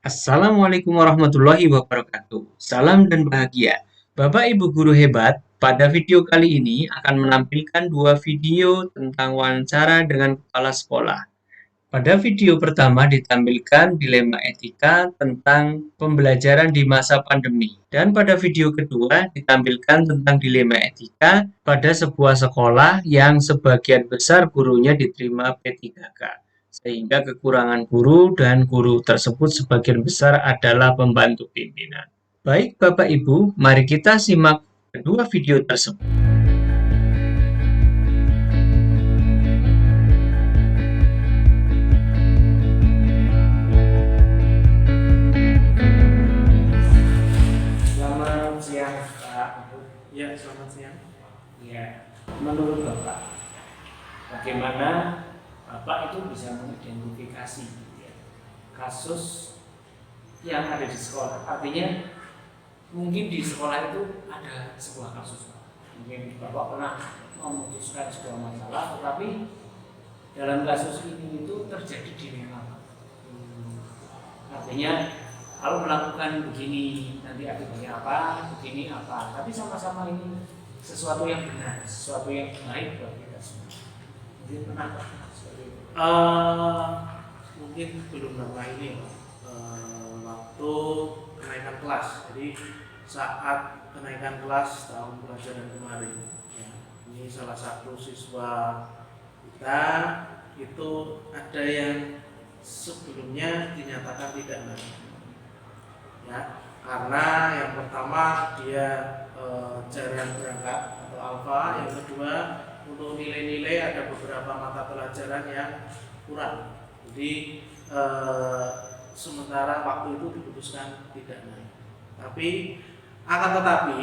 Assalamualaikum warahmatullahi wabarakatuh. Salam dan bahagia. Bapak Ibu guru hebat, pada video kali ini akan menampilkan dua video tentang wawancara dengan kepala sekolah. Pada video pertama ditampilkan dilema etika tentang pembelajaran di masa pandemi. Dan pada video kedua ditampilkan tentang dilema etika pada sebuah sekolah yang sebagian besar gurunya diterima P3K. Sehingga kekurangan guru dan guru tersebut sebagian besar adalah pembantu pimpinan. Baik Bapak Ibu, mari kita simak kedua video tersebut. Selamat siang Pak. Ya, selamat siang. Ya, menurut Bapak, bagaimana Bapak itu bisa mengidentifikasi kasus yang ada di sekolah? Artinya, mungkin di sekolah itu ada sebuah kasus. Mungkin Bapak pernah memutuskan sebuah masalah, tetapi dalam kasus ini itu terjadi dilema. Artinya, kalau melakukan begini nanti akibatnya apa, begini apa, tapi sama-sama ini sesuatu yang benar, sesuatu yang baik buat kita semua. Mungkin pernah seperti itu. Mungkin belum lama ini waktu kenaikan kelas. Jadi saat kenaikan kelas tahun pelajaran kemarin, ya, ini salah satu siswa kita itu ada yang sebelumnya dinyatakan tidak naik. Ya, karena yang pertama dia jarang berangkat atau alfa, yang kedua untuk nilai-nilai ada beberapa mata pelajaran yang kurang. Jadi sementara waktu itu diputuskan tidak naik. Tapi akan tetapi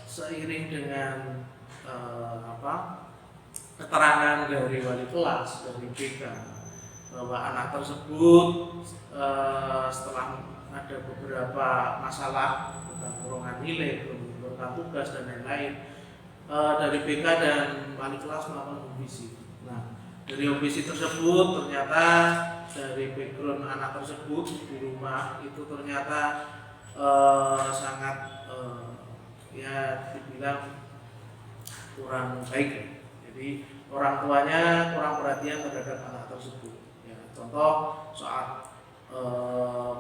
seiring dengan keterangan dari wali kelas dari BK bahwa anak tersebut setelah ada beberapa masalah tentang kurangan nilai, kurangan tugas dan lain-lain, dari BK dan wali kelas melakukan revisi. Nah, dari revisi tersebut ternyata dari background anak tersebut di rumah itu ternyata sangat ya dibilang kurang baik. Jadi orang tuanya kurang perhatian terhadap anak tersebut. Ya, contoh saat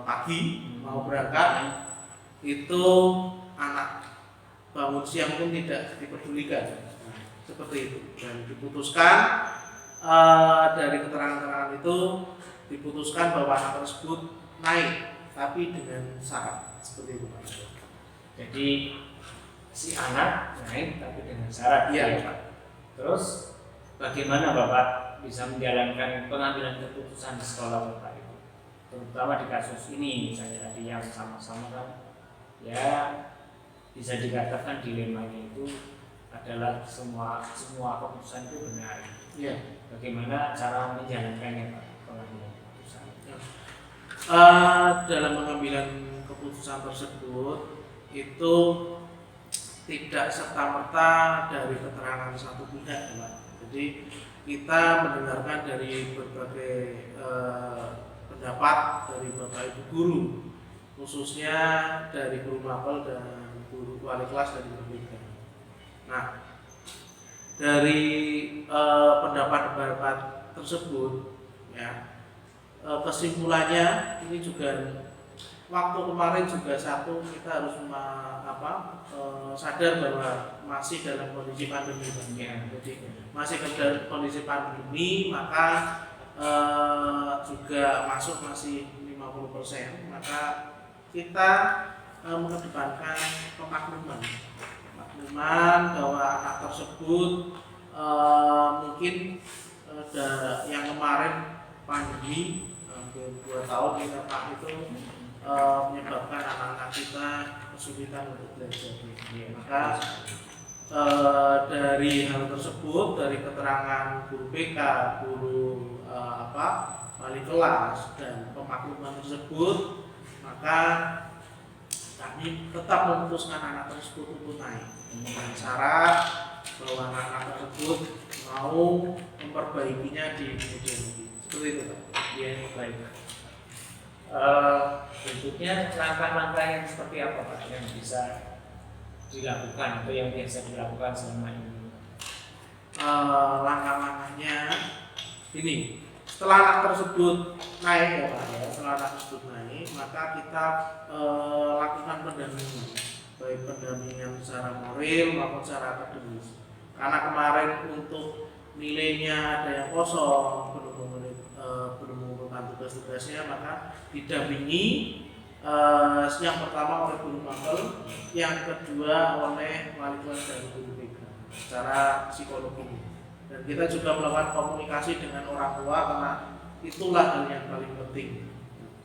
pagi mau berangkat itu anak bangun siang pun tidak dipedulikan. Nah, seperti itu. Dan diputuskan dari keterangan-keterangan itu diputuskan bahwa anak tersebut naik, tapi dengan syarat seperti itu Pak. Jadi si anak naik tapi dengan syarat, Iya, ya Pak. Terus bagaimana Bapak bisa menjalankan pengambilan keputusan di sekolah Bapak itu, terutama di kasus ini misalnya tadi yang sama-sama kan ya bisa dikatakan dilemanya itu adalah semua keputusan itu benar. Iya. Bagaimana cara menjalankannya Pak, pengambilan keputusan? Dalam pengambilan keputusan tersebut itu tidak serta-merta dari keterangan satu pihak, Pak. Jadi kita mendengarkan dari berbagai pendapat dari Bapak Ibu guru, khususnya dari guru mapel dan guru wali kelas dan guru BK. Nah, dari pendapat-pendapat tersebut, ya, kesimpulannya ini juga waktu kemarin juga satu kita harus sadar bahwa masih dalam kondisi pandemi, ya. Jadi masih dalam kondisi pandemi, maka juga masuk masih 50%, maka kita mengedepankan pemakluman bahwa anak tersebut mungkin yang kemarin pandemi hampir 2 tahun kita Pak itu menyebabkan anak-anak kita kesulitan untuk belajar. Maka dari hal tersebut, dari keterangan guru BK, guru wali kelas dan pemakluman tersebut, maka kami tetap memutuskan anak tersebut untuk naik dengan syarat bahwa anak tersebut mau memperbaikinya di kemudian hari. Seperti itu Pak. Ya, baik. Berikutnya langkah-langkah yang seperti apa Pak yang bisa dilakukan atau yang biasa dilakukan selama ini? Langkah-langkahnya ini, setelah anak tersebut naik ya Pak ya, setelah anak tersebut naik maka kita lakukan pendampingan, baik pendampingan secara moral maupun secara akademis. Karena kemarin untuk nilainya ada yang kosong, belum mengumpulkan tugas-tugasnya, maka didampingi yang pertama oleh guru mapel, yang kedua oleh wali kelas dari guru BK secara psikologi. Dan kita juga melakukan komunikasi dengan orang tua karena itulah hal yang paling penting.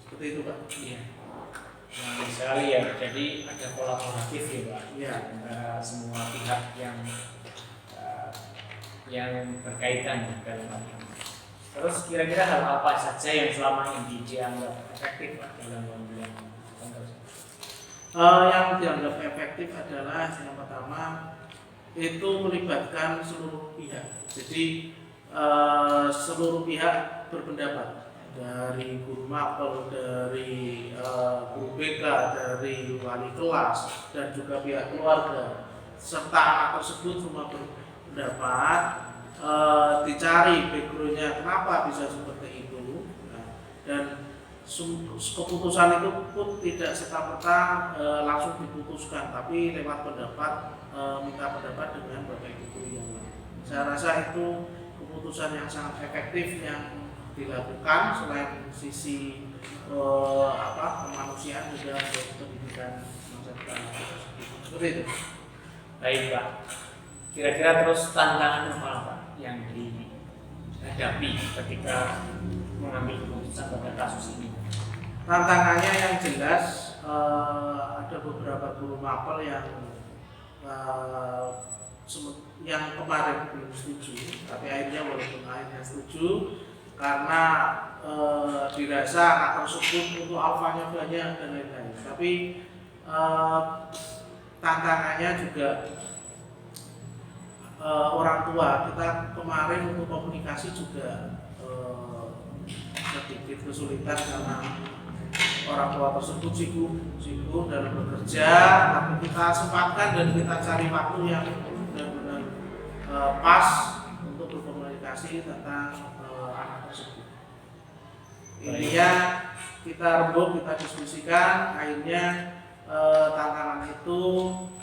Seperti itu Pak. Iya. Nah, sekali ya, jadi ada kolaboratif ya Pak, Iya. antara semua pihak yang berkaitan dalam hal ini. Terus kira-kira hal apa saja yang selama ini dianggap efektif Pak dalam pembelajaran? Yang dianggap efektif adalah yang pertama itu melibatkan seluruh pihak. Jadi seluruh pihak berpendapat, dari guru mapel, dari guru BK, dari wali kelas, dan juga pihak keluarga serta anak tersebut semua berpendapat, dicari backgroundnya kenapa bisa seperti itu. Nah, dan keputusan itu pun tidak serta-merta langsung diputuskan, tapi lewat pendapat, minta pendapat dengan Bapak Ibu guru yang lain. Saya rasa itu keputusan yang sangat efektif yang dilakukan selain sisi kemanusiaan juga untuk pendidikan masa depan. Seperti itu. Baik Pak. Kira-kira terus tantangan apa Pak yang dihadapi ketika mengambil keputusan pada kasus ini? Tantangannya yang jelas ada beberapa guru mapel yang kemarin belum setuju, tapi akhirnya walaupun akhirnya setuju karena dirasa anak tersebut untuk alfanya banyak dan lain-lain. Tapi tantangannya juga orang tua. Kita kemarin untuk komunikasi juga sedikit kesulitan karena orang tua tersebut sibuk dalam bekerja, tapi kita sempatkan dan kita cari waktu yang benar-benar pas untuk berkomunikasi tentang anak tersebut. Intinya kita rembuk, kita diskusikan, akhirnya tantangan itu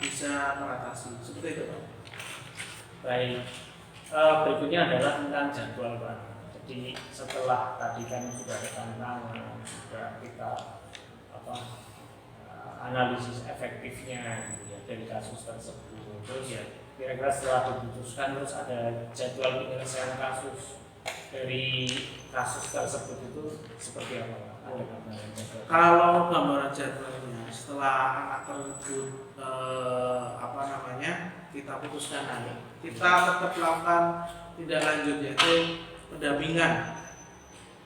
bisa teratasi. Seperti itu Pak. Baik. Berikutnya adalah tentang jadwal Pak. Jadi setelah tadi kan sudah ada tantangan, sudah kita analisis efektifnya gitu ya, dari kasus tersebut. Terus ya kira-kira setelah diputuskan terus ada jadwal penyelesaian kasus dari kasus tersebut itu seperti apa Pak? Ada gambaran jadwal? Kalau gambaran jadwalnya setelah anak tersebut kita putuskan naik, kita tetap melakukan tindak lanjut yaitu pendampingan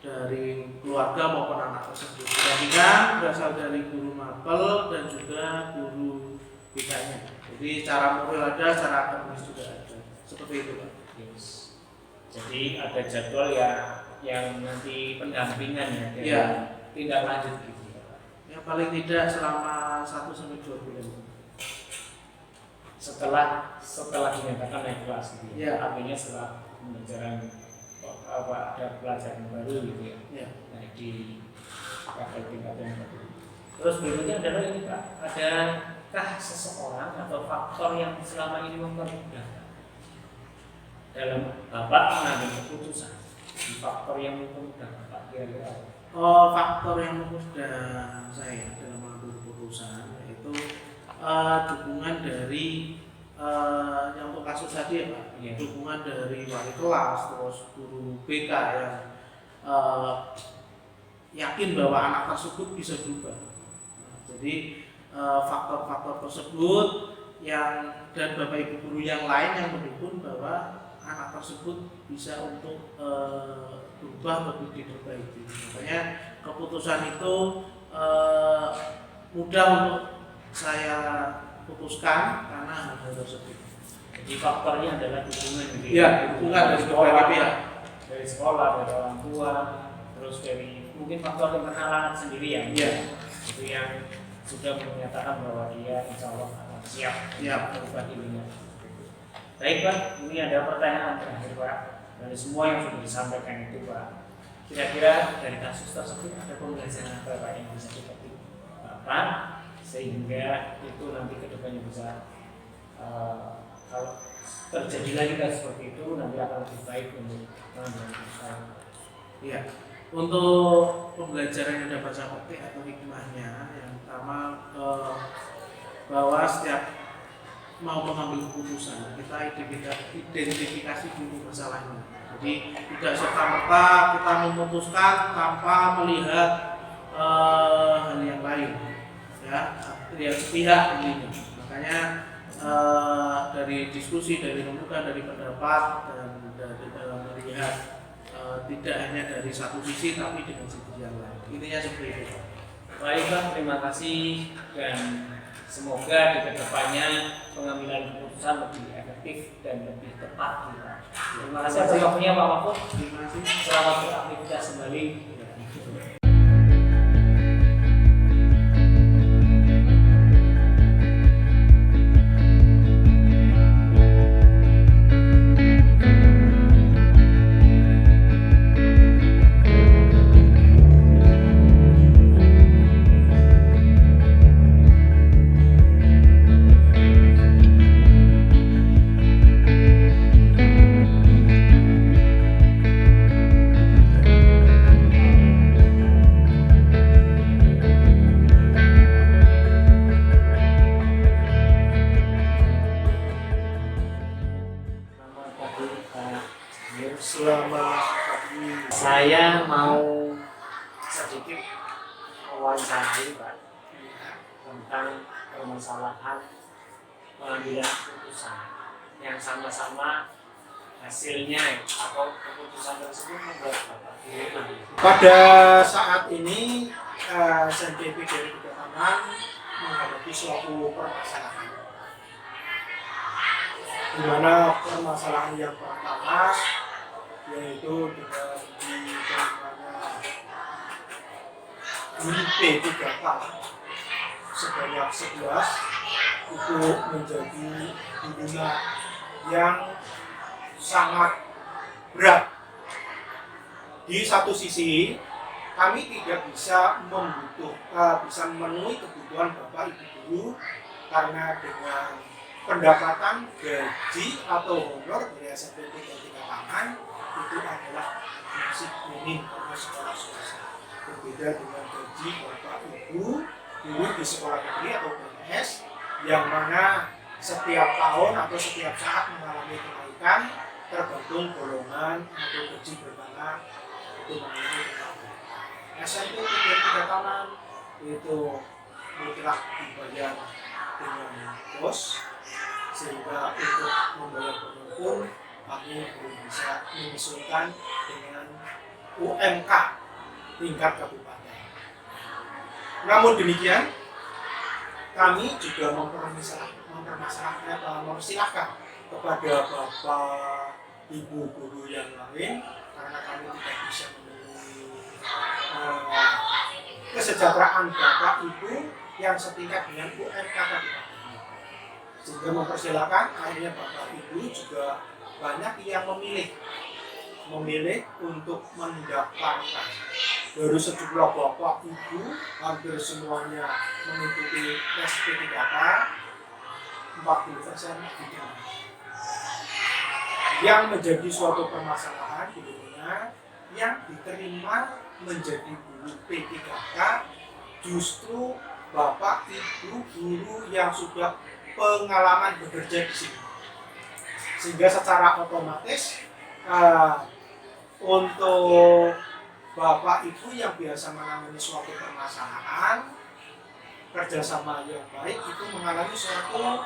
dari keluarga maupun anak tersebut. Pendampingan berasal dari guru mapel dan juga guru BK-nya. Jadi cara moral ada, cara akademis juga ada. Seperti itu Pak. Yes. Jadi ada jadwal yang nanti pendampingan ya, Ya. Tindak lanjut gitu ya Pak. Ya paling tidak selama 1-2 bulan. Setelah dinyatakan naik kelas gitu Ya. Artinya setelah pembelajaran ada pelajaran baru gitu ya. Ya. Naik di level tingkat yang baru. Terus berikutnya adalah ini Pak, adakah seseorang atau faktor yang selama ini mempermudah dalam Bapak mengambil keputusan? Di faktor yang mempermudah Bapak kira-kira? Faktor yang memudahkan saya dalam mengambil keputusan yaitu dukungan dari yang untuk kasus tadi ya Pak, Ya. dukungan dari wali kelas, terus guru BK yang yakin bahwa anak tersebut bisa berubah. Nah, jadi faktor-faktor tersebut dan Bapak Ibu guru yang lain yang mendukung bahwa anak tersebut bisa untuk berubah lebih diperbaiki. Makanya keputusan itu mudah untuk saya putuskan karena hal tersebut. Jadi faktornya adalah dukungan gitu Ya, dukungan dari berbagai pihak. dari sekolah, dari orang tua, terus dari mungkin faktor internal anak sendiri ya. Iya. Itu yang sudah menyatakan bahwa dia insya Allah akan siap merubah dirinya. Baik Pak, ini ada pertanyaan terakhir Pak dari semua yang sudah disampaikan itu Pak. Kira-kira dari kasus tersebut ada pembelajaran apa Pak yang bisa dipetik Bapak sehingga itu nanti kedepannya bisa kalau terjadi lagi kasus seperti itu nanti akan lebih baik untuk mengambil keputusan. Iya. Untuk pembelajaran yang dapat saya petik atau hikmahnya, yang pertama bahwa setiap mau mengambil keputusan kita identifikasi dulu masalahnya. Jadi tidak serta-merta kita memutuskan tanpa melihat hal yang lain, ya, yang sepihak intinya. Makanya dari diskusi, dari rembukan, dari pendapat dan dari melihat tidak hanya dari satu sisi tapi dengan sisi yang lain. Intinya seperti itu. Baik Pak, terima kasih dan semoga di kedepannya pengambilan keputusan lebih efektif dan lebih tepat. Terima kasih atas waktunya Pak Mahfud. Terima kasih. Selamat beraktivitas kembali. Selamat pagi. Saya mau sedikit wawancarai Pak tentang permasalahan pengambilan keputusan yang sama-sama hasilnya atau keputusan tersebut membuat Bapak gimana? Pada saat ini SNPP dari Kedatanan menghadapi suatu permasalahan, di mana permasalahan yang pertama yaitu dengan diterimanya P3K sebanyak 11 itu menjadi bunga yang sangat berat. Di satu sisi kami tidak bisa bisa memenuhi kebutuhan Bapak Ibu guru karena dengan pendapatan gaji atau honor dari SNPP dan Kedatanan itu adalah masih minim karena sekolah swasta. Berbeda dengan gaji Bapak Ibu guru di sekolah negeri atau PNS yang mana setiap tahun atau setiap saat mengalami kenaikan tergantung golongan atau gaji berkala itu mengalami kenaikan. SMP dan Kedatanan itu mutlak dibayar dengan pos, sehingga untuk membayar honor pun kami belum bisa menyesuaikan dengan UMK tingkat kabupaten. Namun demikian, kami juga mempersilahkan kepada Bapak Ibu guru yang lain karena kami tidak bisa memenuhi kesejahteraan Bapak Ibu yang setingkat dengan UMK kabupaten. Sehingga mempersilahkan akhirnya Bapak Ibu juga banyak yang memilih untuk mendaftarkan. Baru sejumlah Bapak Ibu hampir semuanya mengikuti tes P3K, 40% tidak. Yang menjadi suatu permasalahan di dunia yang diterima menjadi guru P3K justru Bapak Ibu guru yang sudah pengalaman bekerja di sini, sehingga secara otomatis untuk Bapak Ibu yang biasa menangani suatu permasalahan kerjasama yang baik itu mengalami suatu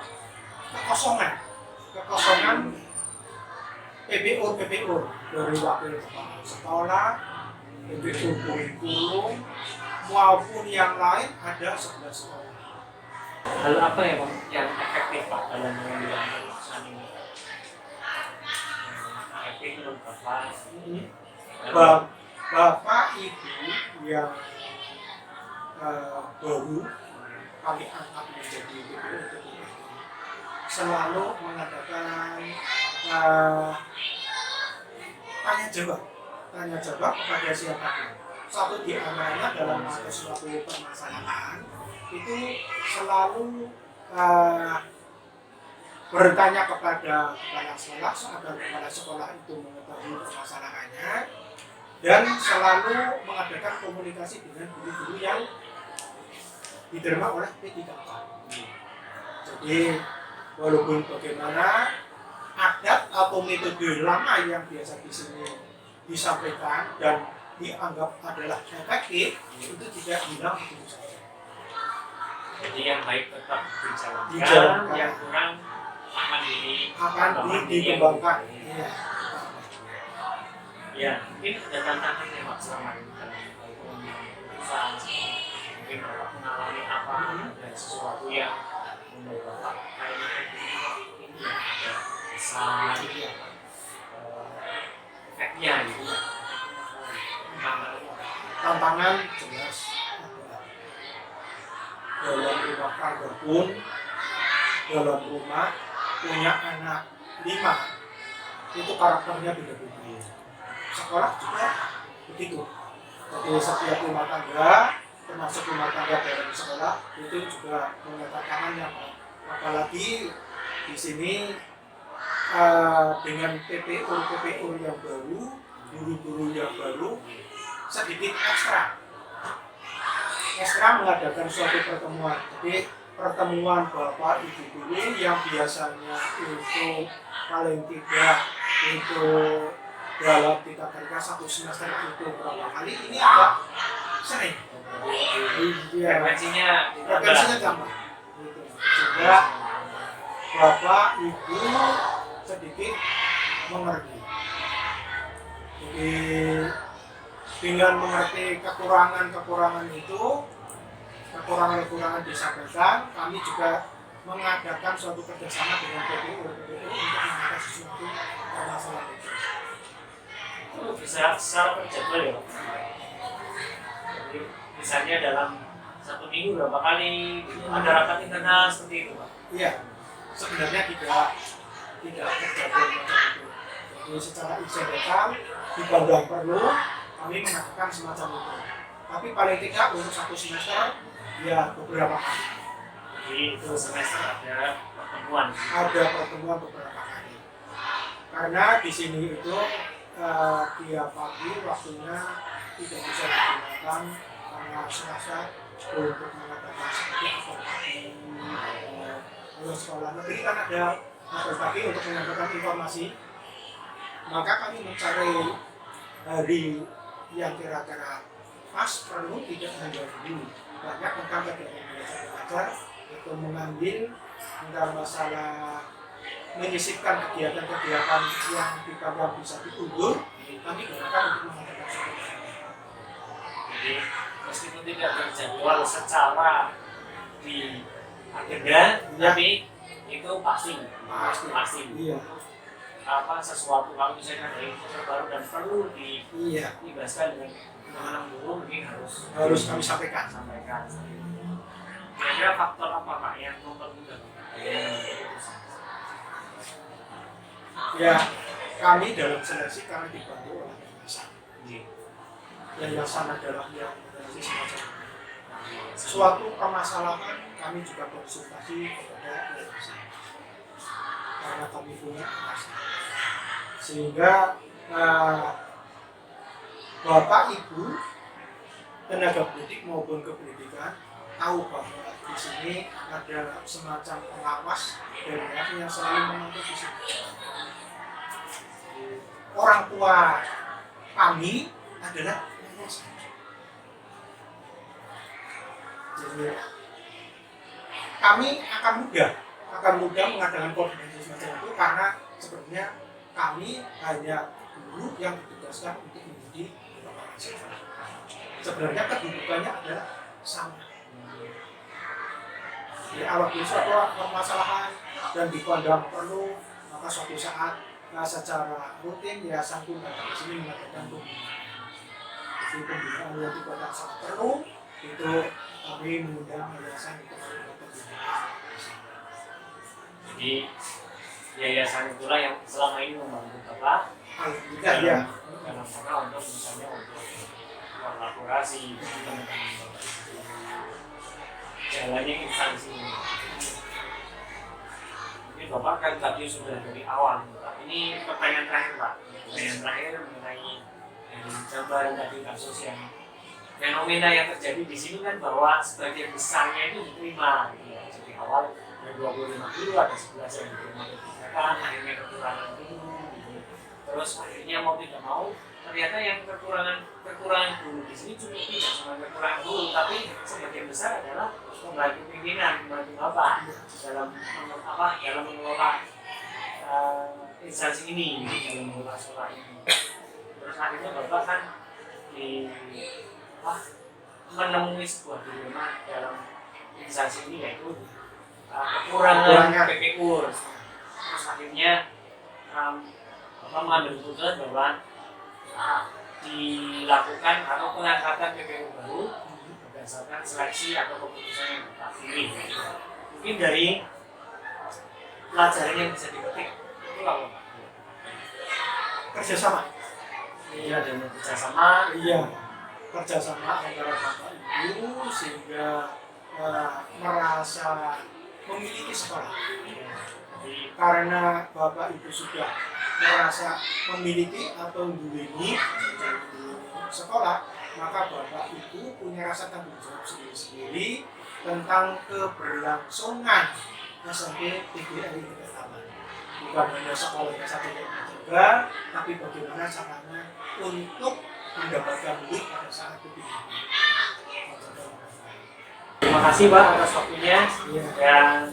kekosongan PPO dari wakil kepala sekolah, PPO kurikulum maupun yang lain ada 11 sekolah. Hal apa ya Pak yang efektif Pak dalam mengambil keputusan ini? Efektif menurut Bapak? Bapak Ibu yang baru kami angkat menjadi PPO selalu mengadakan tanya jawab kepada siapapun. Satu di antaranya dalam ada suatu permasalahan itu selalu bertanya kepada kepala sekolah agar kepala sekolah itu mengetahui permasalahannya dan selalu mengadakan komunikasi dengan guru-guru yang diterima oleh P3K. Jadi walaupun bagaimana adat atau metode lama yang biasa di sini disampaikan dan dianggap adalah efektif itu tidak hilang begitu saja. Jadi yang baik tetap Dijalankan. dijalankan, yang kurang akan dikembangkan. Iya. Ya, mungkin ada tantangan ya Pak selama ini dalam perusahaan. Mungkin Bapak mengalami apa dan sesuatu yang membuat Bapak kayaknya ini ada besar efeknya gitu. Tantangan jelas ada dalam rumah tangga pun dalam rumah punya anak 5 itu karakternya beda-beda. Sekolah juga begitu. Jadi setiap rumah tangga termasuk rumah tangga dalam sekolah itu juga punya tantangannya. Apalagi di sini dengan PPO yang baru, guru-guru yang baru sedikit ekstra mengadakan suatu pertemuan. Jadi pertemuan Bapak Ibu guru yang biasanya itu paling tidak itu dalam kita kerja 1 semester itu berapa kali, ini agak sering. Frekuensinya tambah. Gitu. Sehingga Bapak Ibu sedikit mengerti. Jadi dengan mengerti kekurangan itu, kekurangan disampaikan, kami juga mengadakan suatu kerjasama dengan PPU untuk mengangkat sesuatu permasalahan itu. itu bisa secara terjadwal ya Pak. Jadi misalnya dalam 1 minggu berapa kali ada rapat internal seperti itu Pak. Iya, sebenarnya tidak terjadwal macam itu. Jadi secara incidental dipandang perlu kami mengatakan semacam itu. Tapi paling tidak untuk 1 semester ya beberapa kali. Jadi itu semester ada pertemuan. Ada pertemuan beberapa kali. Karena di sini itu tiap pagi waktunya tidak bisa digunakan karena Selasa untuk mengadakan seperti kalau sekolah negeri kan ada pagi untuk menyampaikan informasi. Maka kami mencari hari yang kira-kira pas perlu tidak mengganggu banyak tentang kegiatan belajar itu mengambil tentang masalah menyisipkan kegiatan-kegiatan yang kita bisa diundur kami gunakan untuk mengadakan seperti. Jadi meskipun tidak terjadwal secara di agenda, tapi itu pasti. Iya. Apa sesuatu kalau misalnya ada info baru dan perlu dibahaskan dengan anak guru mungkin harus kami sampaikan. Kira-kira faktor apa Pak yang mempermudah? Ya, kami dalam seleksi karena dibantu oleh yayasan. Yayasan adalah yang mengenai semacam suatu permasalahan kami juga konsultasi kepada yayasan karena kami punya yayasan. Sehingga Bapak Ibu tenaga pendidik maupun kependidikan tahu bahwa di sini ada semacam pengawas dari yang selalu memantau di sini. Orang tua kami adalah yayasan. Jadi kami akan mudah mengadakan koordinasi semacam itu karena sebenarnya kami hanya guru yang ditugaskan untuk mendidik Bapak siswa. Sebenarnya kedudukannya adalah sama. Jadi apabila suatu permasalahan dan dipandang perlu, maka suatu saat secara rutin yayasan pun datang ke sini mengadakan koordinasi. Jadi pembinaan yang tidak sangat perlu itu kami mengundang yayasan untuk melakukan pembinaan. Jadi yayasan itulah yang selama ini membantu Bapak Alhamdulillah ya. dalam rangka untuk misalnya untuk kolaborasi dengan teman-teman Bapak. Jalannya instansi ini. Mungkin Bapak kan tadi sudah dari awal, tapi ini pertanyaan terakhir Pak. Pertanyaan terakhir mengenai gambaran tadi kasus yang fenomena yang terjadi di sini kan bahwa sebagian besarnya itu diterima gitu ya. Jadi awal ada 25 guru, ada 11 yang diterima kebijakan, akhirnya kekurangan guru gitu. Terus akhirnya mau tidak mau ternyata yang kekurangan guru di sini cuma tidak cuma kekurangan guru, tapi sebagian besar adalah pembantu pimpinan, pembantu Bapak dalam dalam mengelola instansi ini, dalam mengelola sekolah ini. Terus akhirnya Bapak kan menemui sebuah dilema dalam instansi ini, yaitu kekurangan PPU. Terus akhirnya Bapak mengambil keputusan bahwa dilakukan atau pengangkatan PPU baru berdasarkan seleksi atau keputusan yang Bapak pilih. Mungkin dari pelajaran yang bisa dipetik itu apa Pak? Kerjasama. Iya, dan kerjasama. Iya, kerjasama antara bapak ibu sehingga merasa memiliki sekolah. Karena bapak ibu sudah merasa memiliki atau memiliki sekolah, maka bapak ibu punya rasa tanggung jawab sendiri-sendiri tentang keberlangsungan SMP PGRI Tingkat Aman. Bukan hanya sekolahnya satu yang menjaga, tapi bagaimana caranya untuk mendapatkan duit pada saat itu. Terima kasih Pak atas waktunya dan